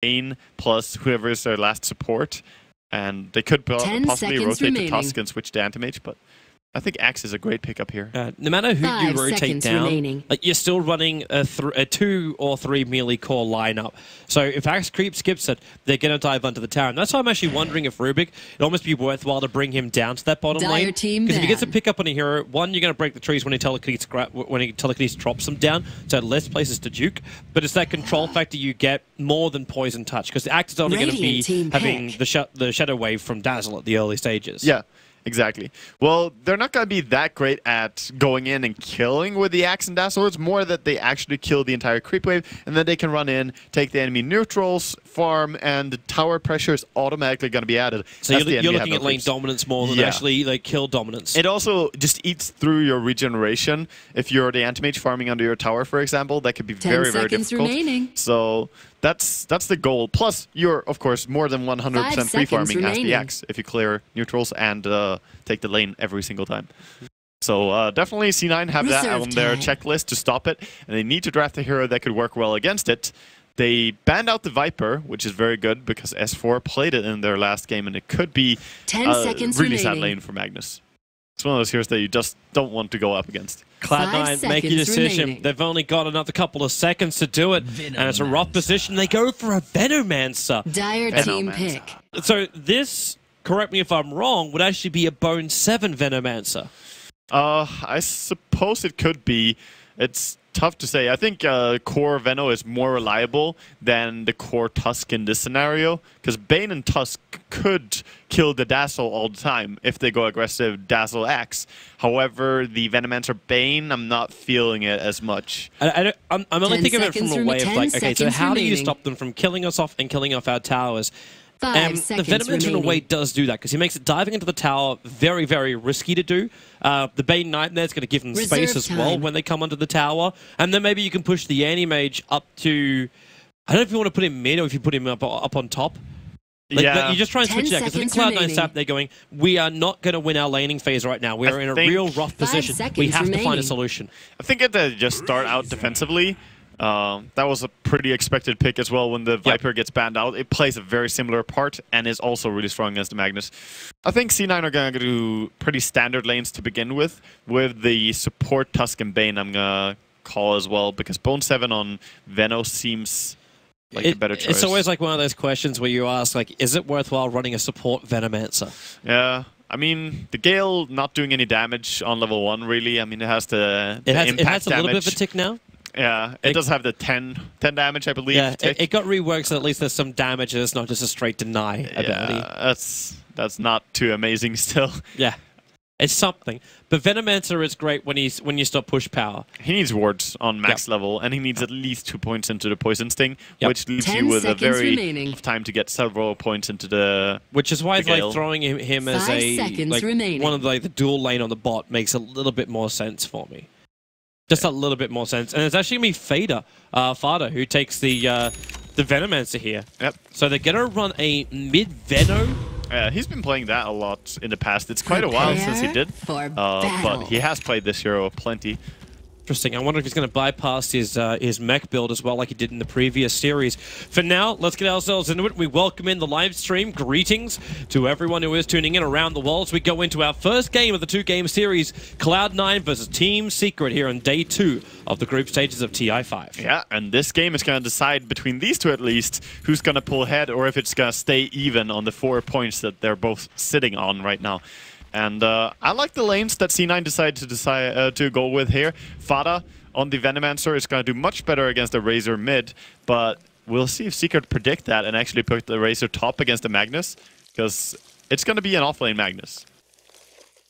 Bane plus whoever is their last support, and they could possibly rotate the Tusk and switch to Anti-Mage, but I think Axe is a great pickup here. No matter who you rotate down, like you're still running a 2 or 3 melee core lineup. So if Axe skips it, they're going to dive onto the tower. And that's why I'm actually wondering if Rubik, it'd almost be worthwhile to bring him down to that bottom lane. Because if he gets a pick up on a hero, one, you're going to break the trees when he telekinesis drops them down, so less places to juke. But it's that control factor you get more than Poison Touch, because the Axe is only going to be having the Shadow Wave from Dazzle at the early stages. Yeah. Exactly. Well, they're not going to be that great at going in and killing with the Axe and Dazzle. It's more that they actually kill the entire creep wave, and then they can run in, take the enemy neutrals, farm, and the tower pressure is automatically going to be added. So you're looking at lane dominance more than actually like kill dominance. It also just eats through your regeneration. If you're the anti-mage farming under your tower, for example, that could be very, very difficult. So that's the goal. Plus, you're, of course, more than 100% free farming as the Axe if you clear neutrals and take the lane every single time. So definitely C9 have that on their checklist to stop it, and they need to draft a hero that could work well against it. They banned out the Viper, which is very good because S4 played it in their last game, and it could be a really sad lane for Magnus. It's one of those heroes that you just don't want to go up against. Cloud9, make your decision. They've only got another couple of seconds to do it, and it's a rough position. They go for a Venomancer. Dire team pick. So this, correct me if I'm wrong, would actually be a Bone7 Venomancer. I suppose it could be. It's tough to say. I think core Veno is more reliable than the core Tusk in this scenario, because Bane and Tusk could kill the Dazzle all the time if they go aggressive Dazzle Axe. However, the Venomancer Bane, I'm not feeling it as much. I'm only thinking of it from a way of like, okay, so how do you stop them from killing us off and killing off our towers? The Venomancer in a way does do that, because he makes it diving into the tower very, very risky to do. The Bane Nightmare is going to give them space as well when they come under the tower. And then maybe you can push the Anti-Mage up to... I don't know if you want to put him mid or if you put him up on top. Like, you just try and switch that, because I think Cloud9 sat there going, we are not going to win our laning phase right now. We are in a real rough position. We have to find a solution. I think if they just start out defensively... that was a pretty expected pick as well when the Viper gets banned out. It plays a very similar part and is also really strong against the Magnus. I think C9 are going to do pretty standard lanes to begin with the support Tusk and Bane I'm going to call as well, because Bone7 on Veno seems like a better choice. It's always like one of those questions where you ask, like, is it worthwhile running a support Venomancer? Yeah. I mean, the Gale not doing any damage on level 1, really. I mean, it has the impact it has a little damage. bit of a tick now. Yeah, it does have the 10 damage, I believe. Yeah, it got reworked, so at least there's some damage, and it's not just a straight deny ability. That's not too amazing still. Yeah, it's something. But Venomancer is great when you stop push power. He needs wards on max level, and he needs at least 2 points into the Poison Sting, which leaves you with a very tough time to get several points into the Which is why like throwing him as one of the dual lane on the bot makes a little bit more sense for me. Just a little bit more sense. And it's actually going to be Fada, who takes the Venomancer here. Yep. So they're going to run a mid-Veno. He's been playing that a lot in the past. It's quite a while since he did. But he has played this hero plenty. Interesting. I wonder if he's going to bypass his mech build as well, like he did in the previous series. For now, let's get ourselves into it. We welcome in the live stream. Greetings to everyone who is tuning in around the world as we go into our first game of the 2-game series, Cloud9 versus Team Secret here on day 2 of the group stages of TI5. Yeah, and this game is going to decide between these two at least who's going to pull ahead or if it's going to stay even on the 4 points that they're both sitting on right now. And I like the lanes that C9 decided to go with here. Fada on the Venomancer is going to do much better against the Razor mid, but we'll see if Secret predict that and actually put the Razor top against the Magnus, because it's going to be an offlane Magnus.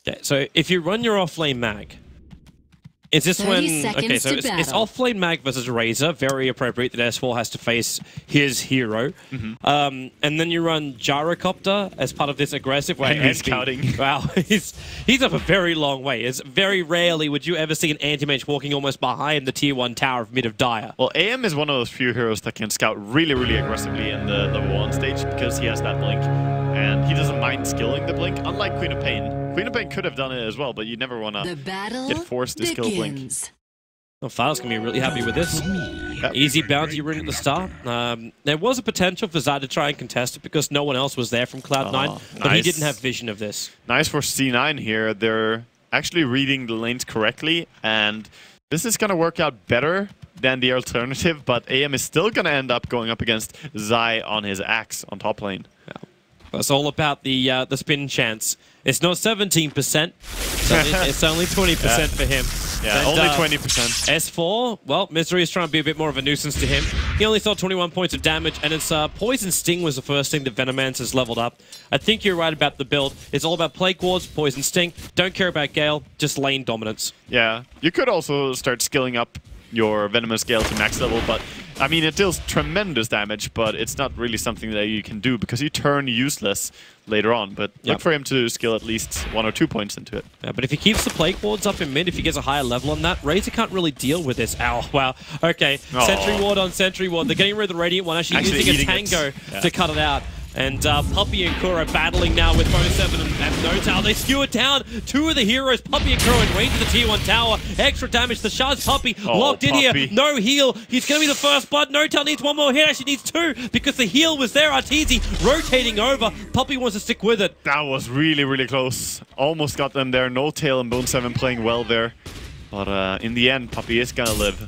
Yeah, so if you run your offlane mag, is this when... Okay, so it's offlane mag versus Razor, very appropriate that S4 has to face his hero. And then you run Gyrocopter as part of this aggressive way. And he's scouting. Wow, he's up a very long way. It's very rarely would you ever see an anti-mage walking almost behind the tier 1 tower of mid of Dire. Well, AM is one of those few heroes that can scout really, really aggressively in the level 1 stage because he has that blink. And he doesn't mind skilling the blink, unlike Queen of Pain. Queen of Pain could have done it as well, but you never want to get forced to skill blink. Well, File's going to be really happy with this. Yep. Easy bounty rune at the start. There was a potential for Zai to try and contest it because no one else was there from Cloud9, but he didn't have vision of this. Nice for C9 here. They're actually reading the lanes correctly, and this is going to work out better than the alternative, but AM is still going to end up going up against Zai on his axe on top lane. Yeah. It's all about the spin chance. It's not 17%, it's only 20% for him. Yeah, and, only 20%. S4, well, Misery is trying to be a bit more of a nuisance to him. He only saw 21 points of damage, and it's Poison Sting was the first thing that Venomance has leveled up. I think you're right about the build. It's all about Plague Wards, Poison Sting. Don't care about Gale, just lane dominance. Yeah, you could also start skilling up your Venomous Gale to max level, but I mean, it deals tremendous damage, but it's not really something that you can do because you turn useless later on. But look for him to skill at least 1 or 2 points into it. Yeah, but if he keeps the Plague Wards up in mid, if he gets a higher level on that, Razor can't really deal with this. Ow, wow. Okay, Sentry Ward on Sentry Ward. They're getting rid of the Radiant one, actually using a Tango to cut it out. And Puppey and Kuro battling now with bo2 and Notal. They skew it down. Two of the heroes, Puppey and Kuro, in range of the tier 1 tower. Extra damage. The Shard's Puppey locked in here. No heal. He's going to be the first blood. Notal needs one more hit. Actually needs 2 because the heal was there. Arteezy rotating over. Puppey wants to stick with it. That was really, really close. Almost got them there. Notal and bo2 playing well there. But in the end, Puppey is going to live.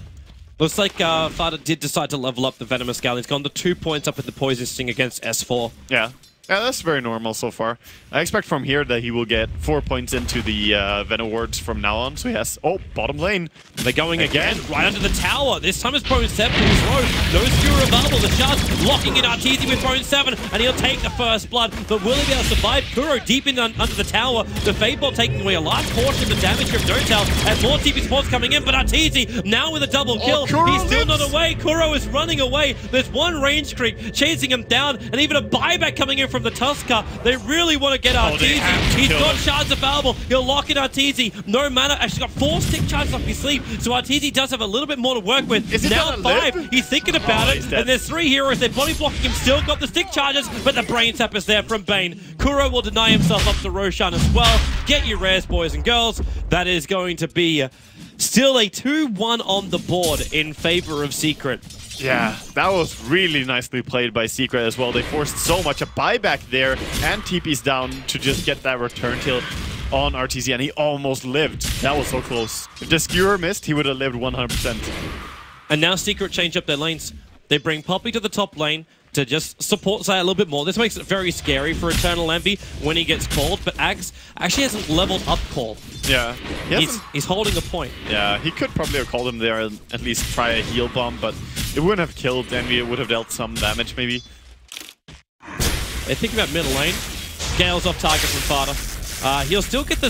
Looks like Fada did decide to level up the Venomous Gale. He's gone to 2 points up at the Poison Sting against S4. Yeah. Yeah, that's very normal so far. I expect from here that he will get 4 points into the Venom wards from now on. So he has... Oh, bottom lane. They're going again right under the tower. This time it's bo2 who's low. No Skewer available. The Shard's locking in Arteezy with bo2, and he'll take the first blood. But will he be able to survive? Kuro deep in under the tower. The Fade Ball taking away a large portion of the damage from Notal, and more TP supports coming in. But Arteezy now with a double kill. He's still not away. Kuro is running away. There's one range creep chasing him down, and even a buyback coming in from the Tusker. They really want to get Arteezy. He's got shards available. He'll lock in Arteezy. No mana. Actually got 4 stick charges up his sleeve. So Arteezy does have a little bit more to work with. Is now 5. He's thinking about it. And there's 3 heroes. They're body blocking him. Still got the stick charges. But the brain tap is there from Bane. Kuro will deny himself up to Roshan as well. Get your rares, boys and girls. That is going to be still a 2-1 on the board in favor of Secret. Yeah, that was really nicely played by Secret as well. They forced so much a buyback there, and TP's down to just get that return kill on Arteezy, and he almost lived. That was so close. If the Skewer missed, he would have lived 100%. And now Secret change up their lanes. They bring Puppey to the top lane to just support Zai a little bit more. This makes it very scary for Eternal Envy when he gets called, but Axe actually hasn't leveled up call. Yeah. He's holding a point. Yeah, he could probably have called him there and at least try a heal bomb, but it wouldn't have killed Envy. It would have dealt some damage, maybe. They think about middle lane. Gale's off target from Fada. He'll still get the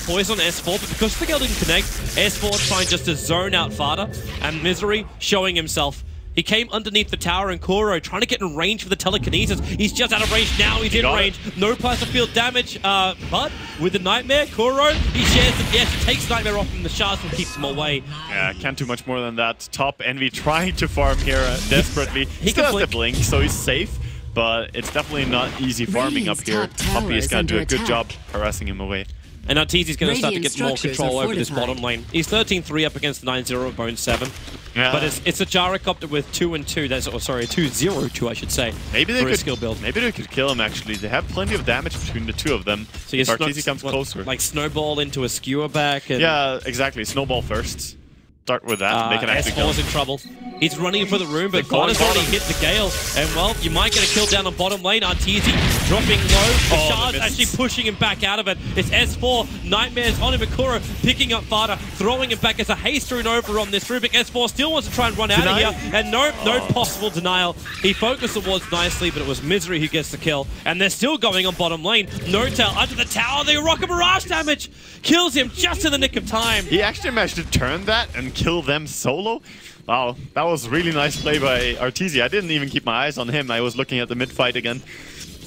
poison on S4, but because the Gale didn't connect, S4 trying just to zone out Fada, and Misery showing himself. He came underneath the tower, and Kuro trying to get in range for the telekinesis. He's just out of range now. He's in range. No plus of field damage, but with the Nightmare, Kuro, he shares the yes, takes Nightmare off him. The shards will keep him away. Yeah, can't do much more than that. Top Envy trying to farm here desperately. He still has the blink, so he's safe, but it's definitely not easy farming up here. Puppey is going to do a good job harassing him away. And Arteezy's going to start to get more control over this bottom lane. He's 13-3 up against the 9-0 of bo2. Yeah. But it's a Gyrocopter with 2 and 2. That's sorry, 2-0-2, I should say. Maybe they could skill build. Maybe they could kill him. Actually, they have plenty of damage between the two of them. So if Arteezy comes closer, like snowball into a skewer back. And yeah, exactly. Snowball first. Start with that. They can actually kill. S4's in trouble. He's running for the room, but Fada's already hit the Gale. And, well, you might get a kill down on bottom lane. Arteezy dropping low. The Shard's actually pushing him back out of it. It's S4. Nightmares on him. Akura picking up Fada, throwing him back as a haste rune over on this Rubik. S4 still wants to try and run out of here. And no possible denial. He focused the wards nicely, but it was Misery who gets the kill. And they're still going on bottom lane. Notal under the tower. The Rocket Barrage damage kills him just in the nick of time. He actually managed to turn that and kill them solo. Wow, that was really nice play by Arteezy. I didn't even keep my eyes on him. I was looking at the mid-fight again.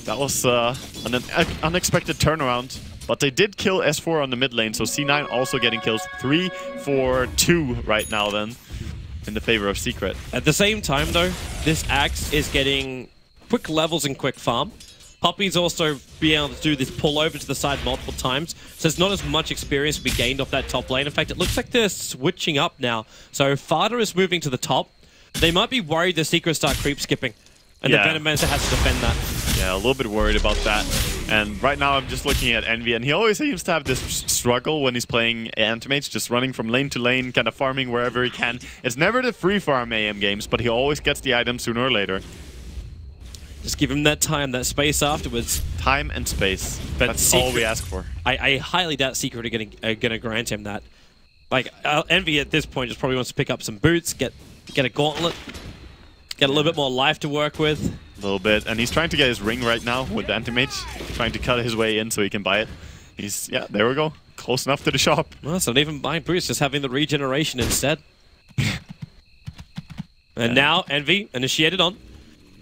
That was an unexpected turnaround. But they did kill S4 on the mid lane, so C9 also getting kills. 3-4-2 right now then, in the favor of Secret. At the same time though, this Axe is getting quick levels and quick farm. Puppey's also being able to do this pull over to the side multiple times, so there's not as much experience to be gained off that top lane. In fact, it looks like they're switching up now. So Fada is moving to the top. They might be worried the Secret start creep skipping, and the Venomancer has to defend that. Yeah, a little bit worried about that. And right now I'm just looking at Envy, and he always seems to have this struggle when he's playing Antimage, just running from lane to lane, kind of farming wherever he can. It's never the free farm AM games, but he always gets the item sooner or later. Just give him that time, that space afterwards. Time and space. But that's all we ask for. I highly doubt Secret are gonna grant him that. Like, Envy at this point just probably wants to pick up some boots, get a gauntlet, get a little bit more life to work with. A little bit, and he's trying to get his ring right now with the Antimage, trying to cut his way in so he can buy it. He's, yeah, there we go. Close enough to the shop. Well, it's not even buying boots, just having the regeneration instead. And now, Envy, initiated on.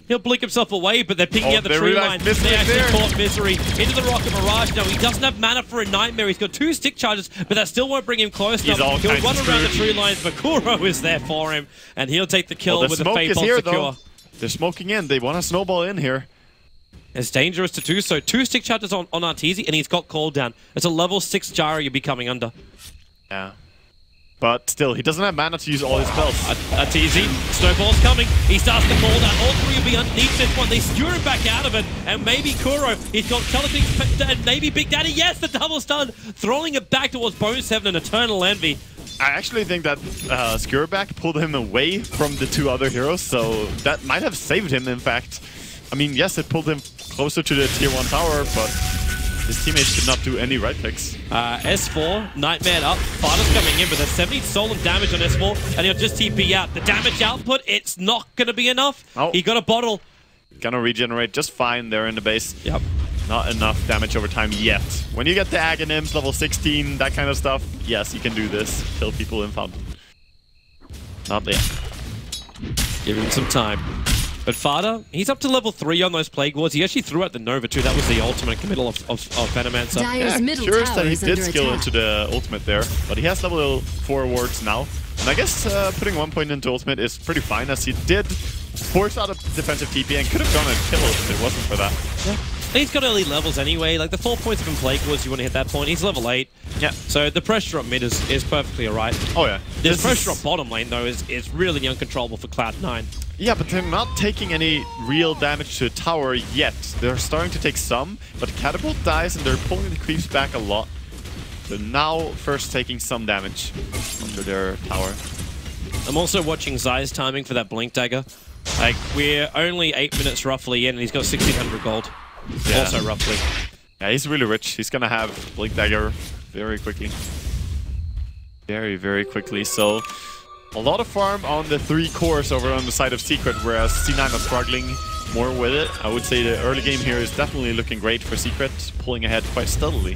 He'll blink himself away, but they're picking out the tree line. They actually caught Misery into the Rocket Mirage. Now, he doesn't have mana for a Nightmare. He's got 2 stick charges, but that still won't bring him close enough. He'll run around the tree lines, but Kuro is there for him, and he'll take the kill with the Fate Pulse secure. Though. They're smoking in. They want to snowball in here. It's dangerous to do so. 2 stick charges on Arteezy, and he's got called down. It's a level 6 Jara you'll be coming under. Yeah. But still, he doesn't have mana to use all his spells. Arteezy, snowball's coming. He starts to call down. All 3 will be underneath this one. They skewer him back out of it. And maybe Kuro, he's got Telekick and maybe Big Daddy. Yes, the double stun. Throwing it back towards bo2 and Eternal Envy. I actually think that Skewerback pulled him away from the 2 other heroes, so that might have saved him, in fact. I mean, yes, it pulled him closer to the tier 1 tower, but his teammates did not do any right clicks. S4, Nightmare up. Fada's coming in, but there's 70 soul and damage on S4, and he'll just TP out. The damage output, it's not going to be enough. Oh. He got a bottle. Gonna regenerate just fine there in the base. Yep. Not enough damage over time yet. When you get the Aghanims, level 16, that kind of stuff, yes, you can do this. Kill people in Fountain. Not yet. Give him some time. But Fada, he's up to level 3 on those Plague Wards. He actually threw out the Nova too. That was the ultimate committal of Venomancer. Yeah, curious that he did skill into the ultimate there. But he has level 4 wards now. And I guess putting 1 point into ultimate is pretty fine, as he did force out a defensive TP and could have gone and kill if it wasn't for that. Yeah. He's got early levels anyway. Like the 4 points from Plague Wards, you want to hit that point. He's level 8. Yeah. So the pressure up mid is perfectly alright. Oh yeah. The pressure up bottom lane though is really uncontrollable for Cloud9. Yeah, but they're not taking any real damage to a tower yet. They're starting to take some, but Catapult dies and they're pulling the creeps back a lot. They're now first taking some damage under their tower. I'm also watching Zai's timing for that Blink Dagger. Like, we're only 8 minutes roughly in and he's got 1600 gold. Yeah. Also roughly. Yeah, he's really rich. He's gonna have Blink Dagger very quickly. Very, very quickly. So a lot of farm on the 3 cores over on the side of Secret, whereas C9 are struggling more with it. I would say the early game here is definitely looking great for Secret, pulling ahead quite steadily.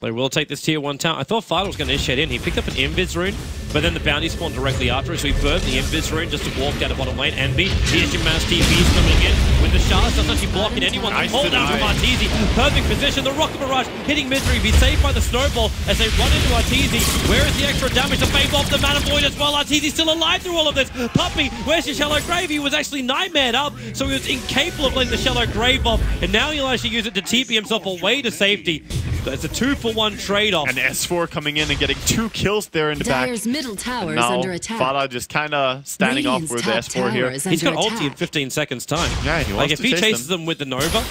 They will take this tier 1 town. I thought Fada was going to initiate in. He picked up an Invis rune, but then the bounty spawned directly after it, so he burned the Invis rune just to walk down the bottom lane. Envy, the Asian Mass TP's coming in with the shards, doesn't actually blocking anyone. The pull down from Arteezy, perfect position. The Rocket Mirage hitting Misery, be saved by the Snowball as they run into Arteezy. Where is the extra damage? The Fate off the Mana Void as well. Arteezy's still alive through all of this. Puppey, where's your Shallow Grave? He was actually Nightmared up, so he was incapable of letting the Shallow Grave off, and now he'll actually use it to TP himself away to safety. It's a 2-for-1 trade-off. And S4 coming in and getting 2 kills there in the Dyer's back. middle tower is under attack. Fada just kind of standing off with the S4 here. He's got ulti in 15 seconds time. Yeah, he wants if he chases them with the Nova,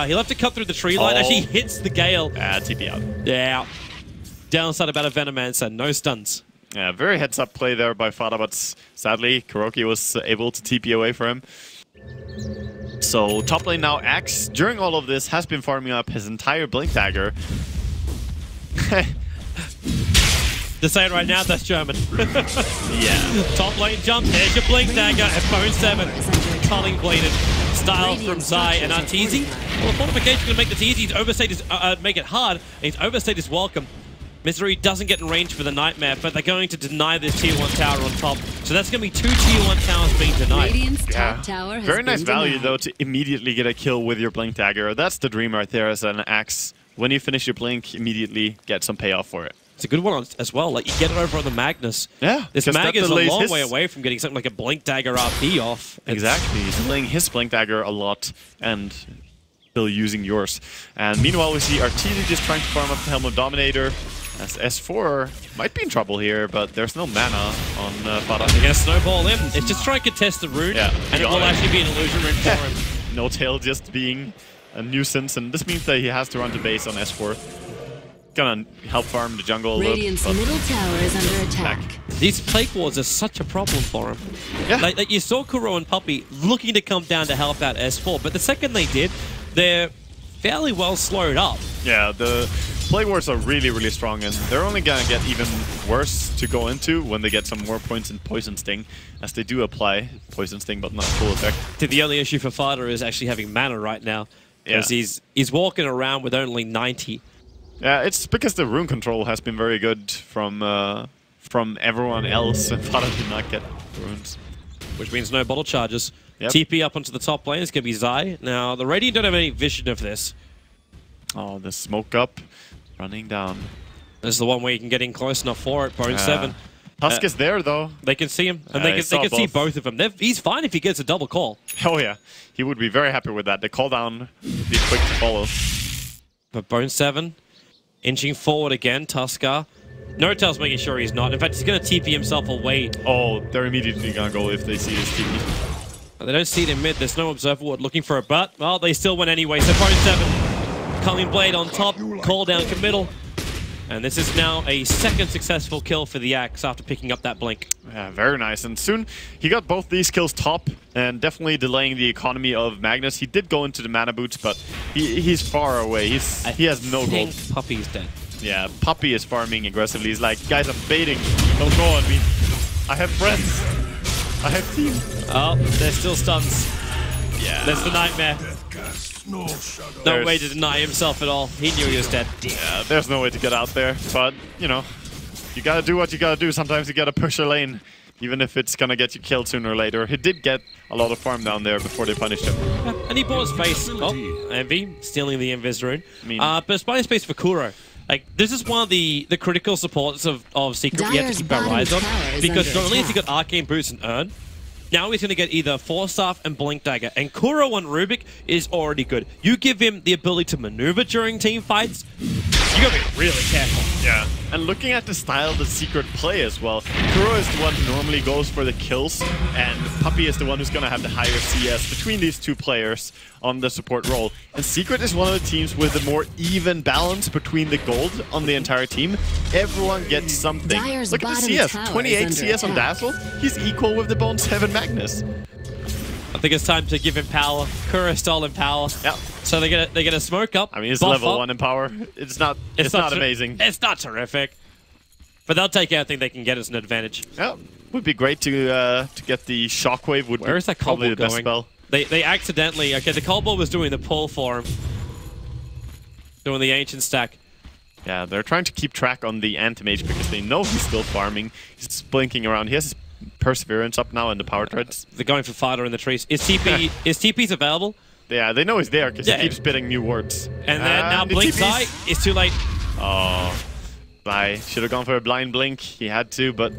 he'll have to cut through the tree line. Actually hits the Gale. TP out. Yeah. Downside about a Venomancer, no stuns. Yeah, very heads-up play there by Fada, but sadly, Kuroki was able to TP away for him. So top lane now, Axe, during all of this, has been farming up his entire Blink Dagger. To say it right now, that's German. Yeah. Top lane jump, there's your Blink Dagger at bo2. Culling bladed. Style from Zai and Arteezy. Well, the fortification can make this easy. He's overstayed his, make it hard. He's overstayed his welcome. Misery doesn't get in range for the Nightmare, but they're going to deny this tier 1 tower on top. So that's going to be 2 tier 1 towers being denied. Top tower has very nice value, denied. though, to immediately get a kill with your Blink Dagger. That's the dream right there as an Axe. When you finish your Blink, immediately get some payoff for it. It's a good one as well. Like, you get it over on the Magnus. Yeah. This Mag is a long way away from getting something like a Blink Dagger RP off. Exactly. He's delaying his Blink Dagger a lot and still using yours. And meanwhile, we see Arteezy just trying to farm up the Helm of Dominator. As S4 might be in trouble here, but there's no mana on Fada. They're going to snowball him. It's just try and contest the rune, and it will actually be an illusion rune for him. No tail just being a nuisance, and this means that he has to run to base on S4. Gonna help farm the jungle a little. Radiant's middle tower is under attack. These plague wards are such a problem for him. Yeah. Like you saw Kuro and Puppey looking to come down to help out S4, but the second they did, they're fairly well slowed up. Yeah, the plague wards are really, really strong, and they're only gonna get even worse to go into when they get some more points in Poison Sting, as they do apply Poison Sting, but not full effect. The only issue for Fada is actually having mana right now, because he's walking around with only 90. Yeah, it's because the rune control has been very good from everyone else, and Fada did not get runes. Which means no bottle charges. Yep. TP up onto the top lane is going to be Zai. Now, the Radiant don't have any vision of this. Oh, the smoke up, running down. This is the one where you can get in close enough for it. Bone 7. Tusk is there, though. They can see him, and they can see both of them. He's fine if he gets a double call. Oh, yeah. He would be very happy with that. The call down would be quick to follow. But Bone 7, inching forward again, Tusker. No-Tail's making sure he's not. In fact, he's going to TP himself away. Oh, they're immediately going to go if they see his TP. They don't see it in mid. There's no Observer Ward looking for a butt. Well, they still went anyway. So Bone 7, Culling Blade on top, call down committal. And this is now a second successful kill for the Axe after picking up that blink. Yeah, very nice. And soon he got both these kills top and definitely delaying the economy of Magnus. He did go into the mana boots, but he's far away. He has no gold. Puppey's dead. Yeah, Puppey is farming aggressively. He's like, guys, I'm baiting. Don't go on me. I have friends. I have team. Oh, there's still stuns. Yeah. There's the nightmare. No way to deny himself at all. He knew he was dead. Yeah, there's no way to get out there. But, you know, you gotta do what you gotta do. Sometimes you gotta push a lane, even if it's gonna get you killed sooner or later. He did get a lot of farm down there before they punished him. Yeah, and he bought space. Oh, Envy stealing the Invis rune. But it's buying space for Kuro. Like, this is one of the critical supports of Secret we have to keep our eyes on. Because not only has he got Arcane Boots and Urn, now he's going to get either Force Staff and Blink Dagger. And Kuro on Rubik is already good. You give him the ability to maneuver during team fights, you got to be really careful. Yeah. And looking at the style of the Secret play as well, Kuro is the one who normally goes for the kills, and Puppey is the one who's going to have the higher CS between these two players on the support role. And Secret is one of the teams with a more even balance between the gold on the entire team. Everyone gets something. Look at the CS, 28 CS on Dazzle. He's equal with the Bone 7 Magnus. I think it's time to give him power. Kuro stole him power. Yeah. So they're gonna smoke up. I mean, it's level 1 in power. It's not amazing. It's not terrific. But they'll take anything they can get as an advantage. Yeah. Would be great to get the shockwave. Where is that probably the best going? spell. They accidentally... Okay, the Coldball was doing the pull for him. Doing the Ancient stack. Yeah, they're trying to keep track on the Anti-Mage because they know he's still farming. He's blinking around. He has his Perseverance up now in the power treads. They're going for Fada in the trees. Is TP's available? Yeah, they know he's there because he keeps spitting new words. And then now Blink Zai is too late. Oh, Zai should have gone for a blind blink. He had to, but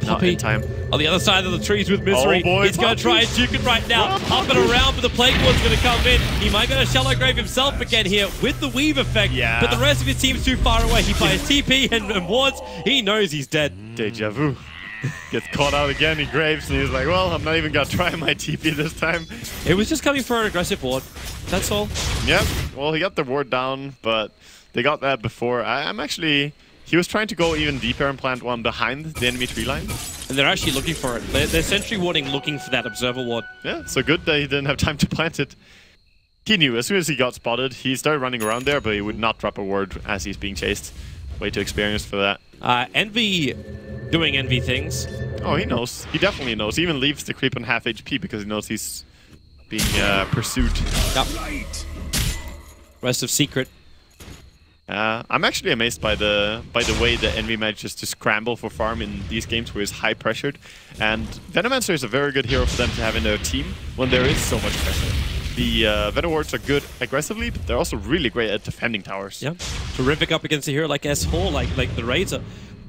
not in time. On the other side of the trees with Misery. Oh boy, he's going to try and juke it right now. Up and around, but the Plague Ward's going to come in. He might go to Shallow Grave himself again here with the Weave effect. Yeah. But the rest of his team's too far away. He buys TP and wards. He knows he's dead. Deja vu. Gets caught out again in Graves, and he's like, well, I'm not even going to try my TP this time. It was just coming for an aggressive ward. That's all. Yep. Well, he got the ward down, but they got that before. He was trying to go even deeper and plant one behind the enemy tree line. And they're actually looking for it. They're sentry warding looking for that observer ward. Yeah, so good that he didn't have time to plant it. He knew as soon as he got spotted, he started running around there, but he would not drop a ward as he's being chased. Way too experienced for that. Envy doing Envy things. Oh, he knows. He definitely knows. He even leaves the creep on half HP because he knows he's being pursued. Yep. Rest of Secret. I'm actually amazed by the way the Envy manages to scramble for farm in these games where he's high pressured. And Venomancer is a very good hero for them to have in their team when there is so much pressure. The Venowards are good aggressively, but they're also really great at defending towers. Yeah. Terrific up against a hero like S4, like the Razor.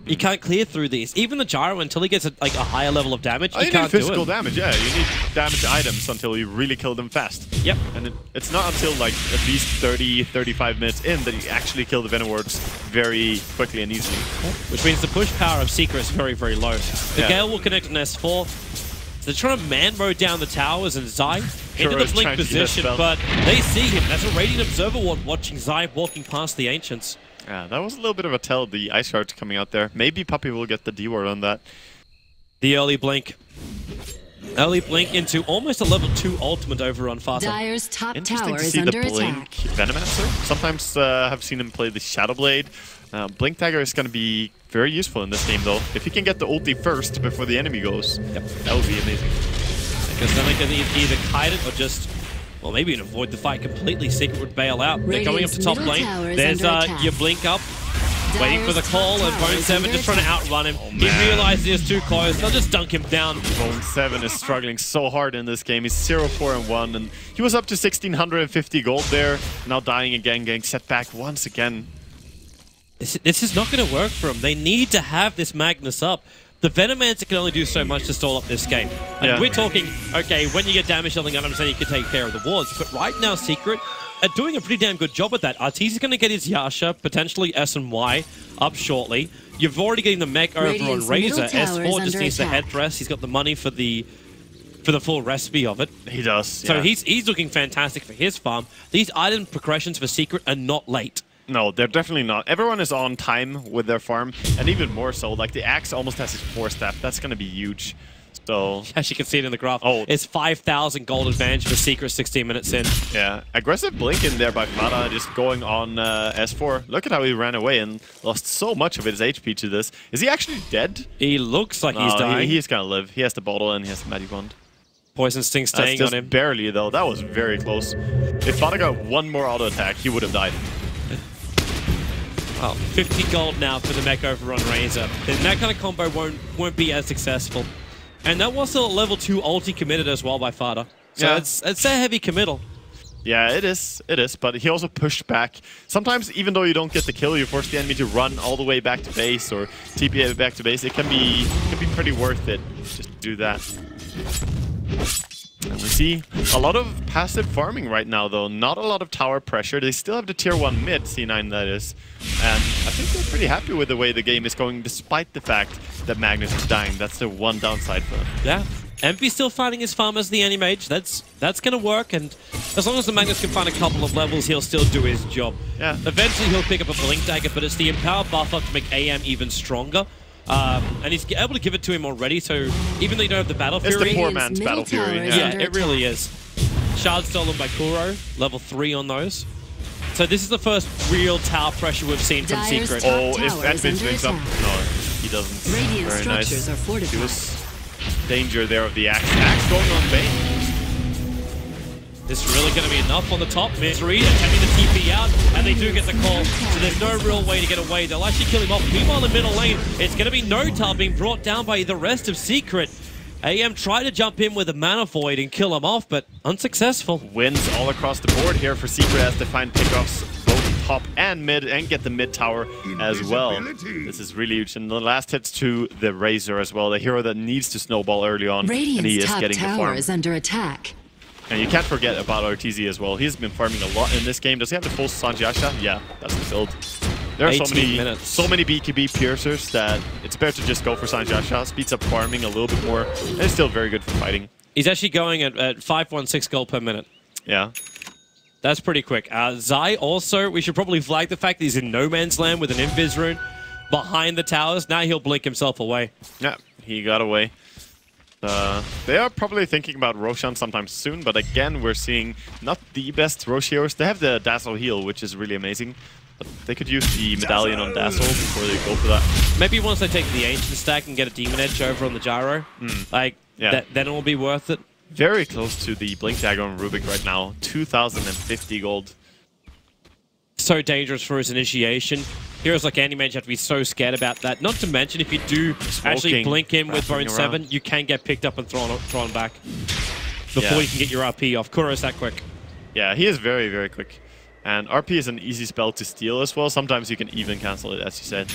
You can't clear through these. Even the gyro, until he gets a higher level of damage, you can't need physical damage, yeah. You need damage items until you really kill them fast. Yep. And it's not until like at least 30, 35 minutes in that you actually kill the Venomwards very quickly and easily. Which means the push power of Secret is very, very low. The Gale will connect an S4. So they're trying to man-mode down the towers and Zai into the blink position, but they see him. That's a Radiant Observer Ward watching Zai walking past the Ancients. Yeah, that was a little bit of a tell, the Ice Shards coming out there. Maybe Puppey will get the D-ward on that. The early blink. Early blink into almost a level 2 ultimate over on Fata. Dire's top tower to is see under the Blink attack. Venomancer. Sometimes I've seen him play the Shadow Blade. Blink Dagger is going to be very useful in this game, though. If he can get the ulti first before the enemy goes, that would be amazing. Because then they can either kite it or just, well, maybe even avoid the fight completely. Secret would bail out. They're going up to top lane. There's your blink up. Waiting for the call, and bo2 just trying to outrun him. He realizes he is too close. They'll just dunk him down. bo2 is struggling so hard in this game. He's 0-4-1, and he was up to 1,650 gold there. Now dying again, getting set back once again. This is not going to work for him. They need to have this Magnus up. The Venomancer can only do so much to stall up this game. And we're talking, okay, when you get damage dealing, I understand you can take care of the wards. But right now, Secret are doing a pretty damn good job at that. Arteezy's going to get his Yasha, potentially S and Y, up shortly. You've already getting the mech over on Razor. S4 just needs the headdress. He's got the money for the full recipe of it. He does. So he's looking fantastic for his farm. These item progressions for Secret are not late. No, they're definitely not. Everyone is on time with their farm, and even more so. Like, the Axe almost has his 4-step. That's going to be huge. So, as you can see it in the graph, it's 5,000 gold advantage for Secret 16 minutes in. Yeah, aggressive blink in there by Fata, just going on S4. Look at how he ran away and lost so much of his HP to this. Is he actually dead? He looks like he's dying. He's going to live. He has the bottle and he has the Magic Wand. Poison Sting staying on him. Barely, though. That was very close. If Fata got one more auto attack, he would have died. Well, 50 gold now for the mech over on Razor. Then that kind of combo won't be as successful. And that was still a level 2 ulti committed as well by Fata. So it's a heavy committal. Yeah, it is. It is. But he also pushed back. Sometimes, even though you don't get the kill, you force the enemy to run all the way back to base or TP back to base. It can be pretty worth it just to do that. And we see a lot of passive farming right now, though. Not a lot of tower pressure. They still have the tier 1 mid, C9 that is. And I think they're pretty happy with the way the game is going, despite the fact that Magnus is dying. That's the one downside for them. Yeah. MP's still finding his farm as the Anti-Mage. That's going to work, and as long as the Magnus can find a couple of levels, he'll still do his job. Yeah. Eventually, he'll pick up a Blink Dagger, but it's the Empower buff up to make AM even stronger. And he's able to give it to him already, so even though you don't have the Battle Fury... It's the poor man's Battle Fury. Yeah, it really is. Shard stolen by Kuro, level 3 on those. So this is the first real tower pressure we've seen from Secret. Oh, if Edmund brings up... No, he doesn't. Radiant Very nice. structures are fortified. He was danger there of the Axe. Axe going on Bane. This is really going to be enough on the top. Misery attempting to TP out, and they do get the call, so there's no real way to get away. They'll actually kill him off. Meanwhile, in the middle lane, it's going to be Notar being brought down by the rest of Secret. AM tried to jump in with a Mana Void and kill him off, but unsuccessful. Wins all across the board here for Secret as they find pickoffs both top and mid, and get the mid tower as well. This is really huge. And the last hits to the Razor as well, the hero that needs to snowball early on, Radiant's and he is top getting the tower farm. is under attack. And you can't forget about Arteezy as well. He's been farming a lot in this game. Does he have the full Sanjasha? Yeah, that's the build. There are so many BKB piercers that it's better to just go for Sanjasha. Speeds up farming a little bit more, and it's still very good for fighting. He's actually going at 516 gold per minute. Yeah. That's pretty quick. Zai also, we should probably flag the fact that he's in no man's land with an Invis rune behind the towers. Now he'll blink himself away. Yeah, he got away. They are probably thinking about Roshan sometime soon, but again, we're seeing not the best Rosh heroes. They have the Dazzle heal, which is really amazing. But they could use the medallion on Dazzle before they go for that. Maybe once they take the Ancient stack and get a Demon Edge over on the Gyro, then it will be worth it. Very close to the Blink Dagger on Rubik right now. 2,050 gold. So dangerous for his initiation. Heroes like Anti-Mage have to be so scared about that. Not to mention, if you do actually blink in with bo2, you can get picked up and thrown back before you can get your RP off. Kuro's that quick. Yeah, he is very, very quick. And RP is an easy spell to steal as well. Sometimes you can even cancel it, as you said.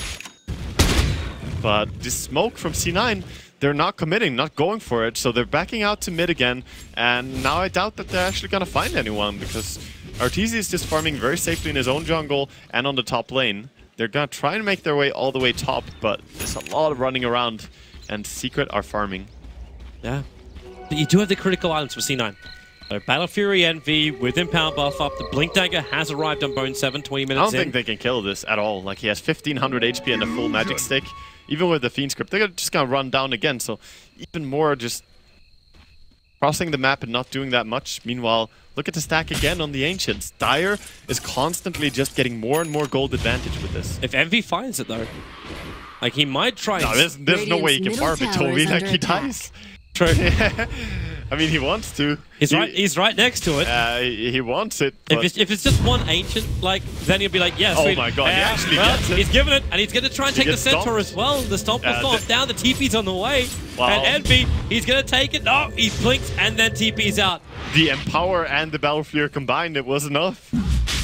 But this smoke from C9, they're not committing, not going for it, so they're backing out to mid again. And now I doubt that they're actually going to find anyone, because Arteezy is just farming very safely in his own jungle and on the top lane. They're going to try and make their way all the way top, but there's a lot of running around, and Secret are farming. Yeah. But you do have the critical items for C9. So Battle Fury Envy with Empower buff up. The Blink Dagger has arrived on Bone7 20 minutes in. I don't think they can kill this at all. Like, he has 1500 HP and a full magic stick. Even with the Fiend Script, they're just going to run down again. So even more just crossing the map and not doing that much. Meanwhile, look at the stack again on the Ancients. Dire is constantly just getting more and more gold advantage with this. If Envy finds it, though, like, he might try... No, there's no way he can farm it, Toby. Like, he dies. True. I mean, he wants to. He's right next to it. He wants it. If it's just one Ancient, like, then he'll be like, yeah, sweet. Oh my god, he actually gets it. He's given it, and he's going to try and take the Centaur as well. The Stomp was off down, the TP's on the way. Wow. And Envy, he's going to take it. No, he blinks, and then TP's out. The Empower and the Battle Fury combined, it was enough.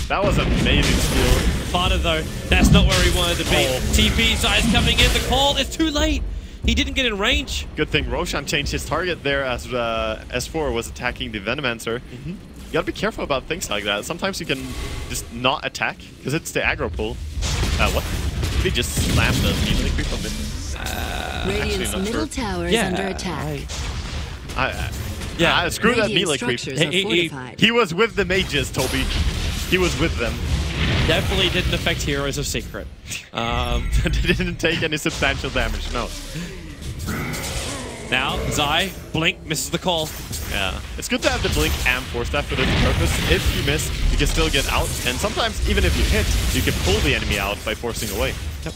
That was an amazing steal. Fada, though, that's not where he wanted to be. TP size coming in, the call is too late. He didn't get in range. Good thing Roshan changed his target there as S4 was attacking the Venomancer. You gotta be careful about things like that. Sometimes you can just not attack, because it's the aggro pull. What? Did he just slam the melee creep on it? Radiant's middle tower is under attack. Screw that melee creep. He was with the mages, Toby. He was with them. Definitely didn't affect Heroes of Secret. Didn't take any substantial damage, no. Now, Zai, Blink, misses the call. Yeah, it's good to have the Blink and Force Staff for this purpose. If you miss, you can still get out, and sometimes, even if you hit, you can pull the enemy out by forcing away. Yep.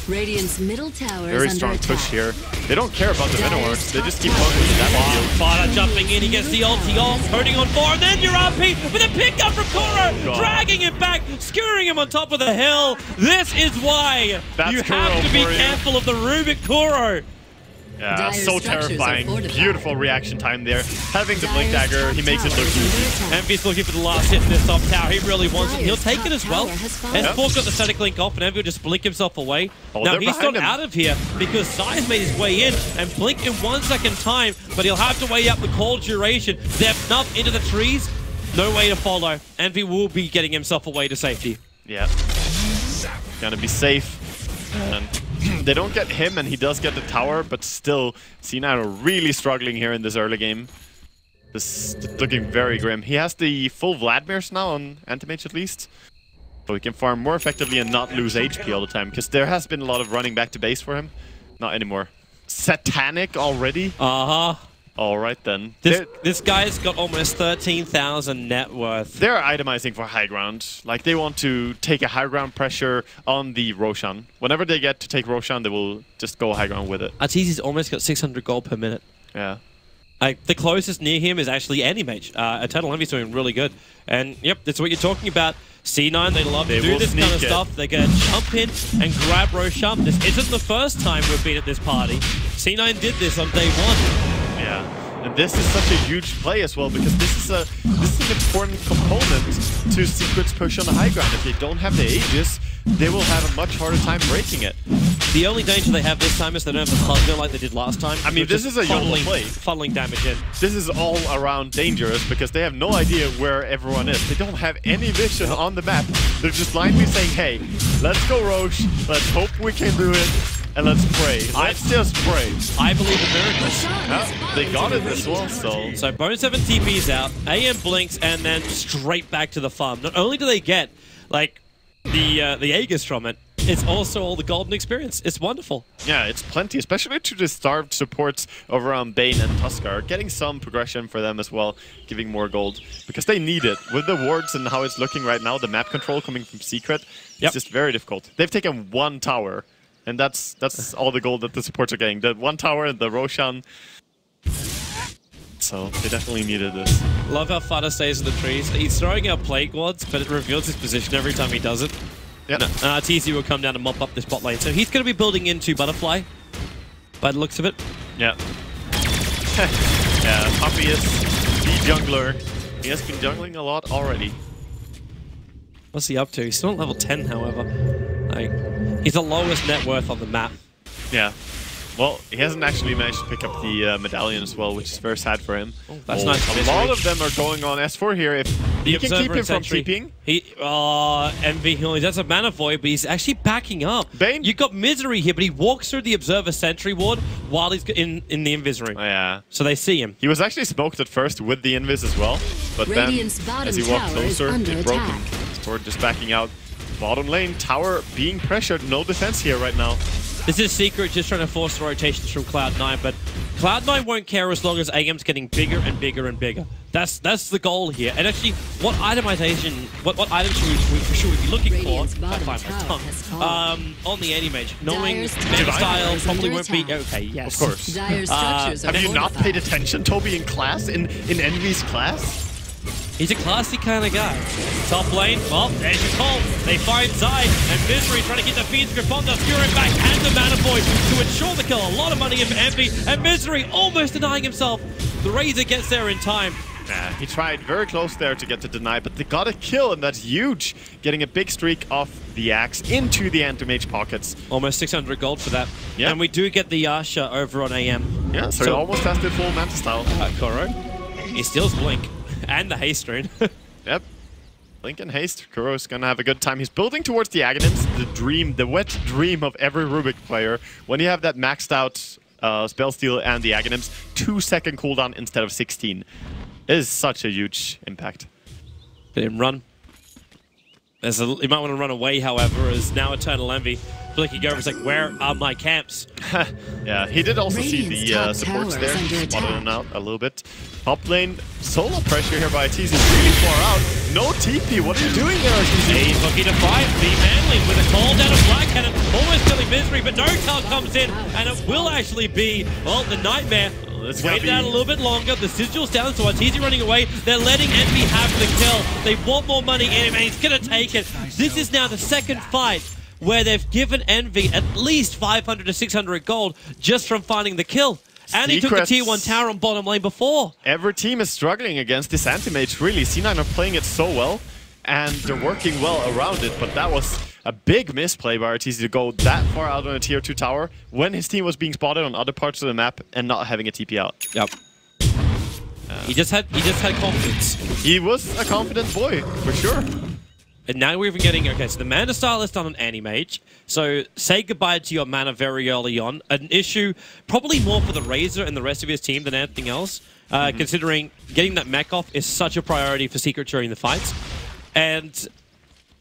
Radiant's middle tower Very is strong under push attack. here. They don't care about the Venomworks, they just keep poking that field. Fada jumping in, he gets the ulti off, holding on 4, and then your RP with a pickup from Kuro, dragging him back, skewering him on top of the hill. This is why you have to be careful of the Rubik Kuro. Yeah, so terrifying. Beautiful reaction time there. Having the Blink Dagger, he makes it look easy. Envy's looking for the last hit in this top tower. He really wants it. He'll take it as well. S4 got the static link off, and Envy will just blink himself away. Now, he's gone out of here because Zai's made his way in and blinked in 1 second time, but he'll have to weigh up the call duration. Depth up into the trees. No way to follow. Envy will be getting himself away to safety. Yeah. Gonna be safe. And they don't get him, and he does get the tower, but still, C9 are really struggling here in this early game. This is looking very grim. He has the full Vladimirs now on Anti-Mage at least, so he can farm more effectively and not lose HP all the time, because there has been a lot of running back to base for him. Not anymore. Satanic already? Alright then. This guy's got almost 13,000 net worth. They're itemizing for high ground. Like, they want to take a high ground pressure on the Roshan. Whenever they get to take Roshan, they will just go high ground with it. Arteezy's almost got 600 gold per minute. Yeah. Like, the closest near him is actually Anti-Mage. Eternal Envy's doing really good. And, yep, that's what you're talking about. C9, they love to do this kind of stuff. They're going to jump in and grab Roshan. This isn't the first time we've been at this party. C9 did this on day 1. Yeah, and this is such a huge play as well, because this is an important component to Secret's push on the high ground. If they don't have the Aegis, they will have a much harder time breaking it. The only danger they have this time is they don't have the Plasma like they did last time. I mean, this is a YOLO play. Funneling damage in. This is all around dangerous, because they have no idea where everyone is. They don't have any vision on the map. They're just blindly saying, hey, let's go Roche, let's hope we can do it. And let's pray. Let's just pray. I believe in miracles. Yeah, they got it as well, so Bone7 TP's out, AM blinks, and then straight back to the farm. Not only do they get, like, the Aegis from it, it's also all the golden experience. It's wonderful. Yeah, it's plenty, especially to the starved supports over on Bane and Tuskar. Getting some progression for them as well, giving more gold, because they need it. With the wards and how it's looking right now, the map control coming from Secret, it's just very difficult. They've taken 1 tower. And that's all the gold that the supports are getting. The 1 tower and the Roshan. So they definitely needed this. Love how Fada stays in the trees. He's throwing out Plague Wards, but it reveals his position every time he does it. Yeah. TC will come down and mop up this bot lane. So he's going to be building into Butterfly, by the looks of it. Yeah. Yeah, Poppy is the jungler. He has been jungling a lot already. What's he up to? He's still at level 10, however. Like, he's the lowest net worth on the map. Yeah. Well, he hasn't actually managed to pick up the medallion as well, which is very sad for him. Oh, that's nice. A lot of them are going on S4 here. If he can keep him from TPing. Envy, he only does a mana void, but he's actually backing up. Bane? You've got Misery here, but he walks through the Observer Sentry ward while he's in the Invisory. Oh, yeah. So they see him. He was actually smoked at first with the Invis as well, but then as he walked closer, it broke him. S4 just backing out. Bottom lane, tower being pressured. No defense here right now. This is Secret just trying to force the rotations from Cloud9, but Cloud9 won't care as long as AM's getting bigger and bigger and bigger. That's the goal here. And actually, what itemization, what items should we be looking for? I find my tongue. On the anti-mage, knowing mage style probably won't be okay. Yes, of course. Have you not paid attention, Toby, in class, in Envy's class? He's a classy kind of guy. Top lane, well, there's your call. They find Zai, and Misery trying to get the Fiend's grip on the Fury back and the Mana Void to ensure the kill. A lot of money in for Envy, and Misery almost denying himself. The Razor gets there in time. Yeah, he tried very close there to get the deny, but they got a kill, and that's huge. Getting a big streak off the Axe into the Anti-Mage pockets. Almost 600 gold for that. Yeah. And we do get the Yasha over on AM. Yeah, so he almost has the full Manta style. Koro, he steals Blink. And the haste rune. Yep. Blink and haste. Kuro's gonna have a good time. He's building towards the Aghanim's, the dream, the wet dream of every Rubik player. When you have that maxed out spell steal and the Aghanim's, 2-second cooldown instead of 16. It is such a huge impact. Let him run. You might want to run away, however, as now Eternal Envy. Blinking over is like, where are my camps? Yeah, he did also see the supports there. Spotted him out a little bit. Top lane, solo pressure here by TZ really far out. No TP, what are you doing there, TZ? He's looking to fight the Manly with a call down of Black Cannon, almost killing Misery, but No-Tail comes in, and it will actually be, well, the Nightmare. Let's wait it out a little bit longer. The Sigil's down, so Arteezy running away. They're letting Envy have the kill. They want more money in him, and he's going to take it. This is now the second fight where they've given Envy at least 500 to 600 gold just from finding the kill. And he took the tier 1 tower on bottom lane before. Every team is struggling against this anti-mage, really. C9 are playing it so well, and they're working well around it, but that was a big misplay by Arteezy to go that far out on a tier 2 tower when his team was being spotted on other parts of the map and not having a TP out. Yep. He just had confidence. He was a confident boy, for sure. And now we're even getting, okay, so the mana style is done on Anti-Mage. So say goodbye to your mana very early on. An issue probably more for the Razor and the rest of his team than anything else, considering getting that mech off is such a priority for Secret during the fights. And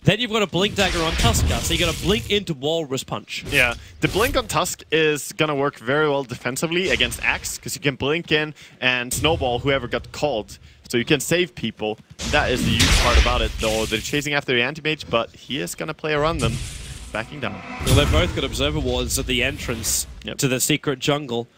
then you've got a Blink Dagger on Tusker, so you got to blink into Walrus Punch. Yeah, the Blink on Tusk is going to work very well defensively against Axe, because you can blink in and snowball whoever got called. So you can save people. That is the huge part about it, though. They're chasing after the Anti-Mage, but he is going to play around them, backing down. Well, they've both got Observer wards at the entrance to the secret jungle.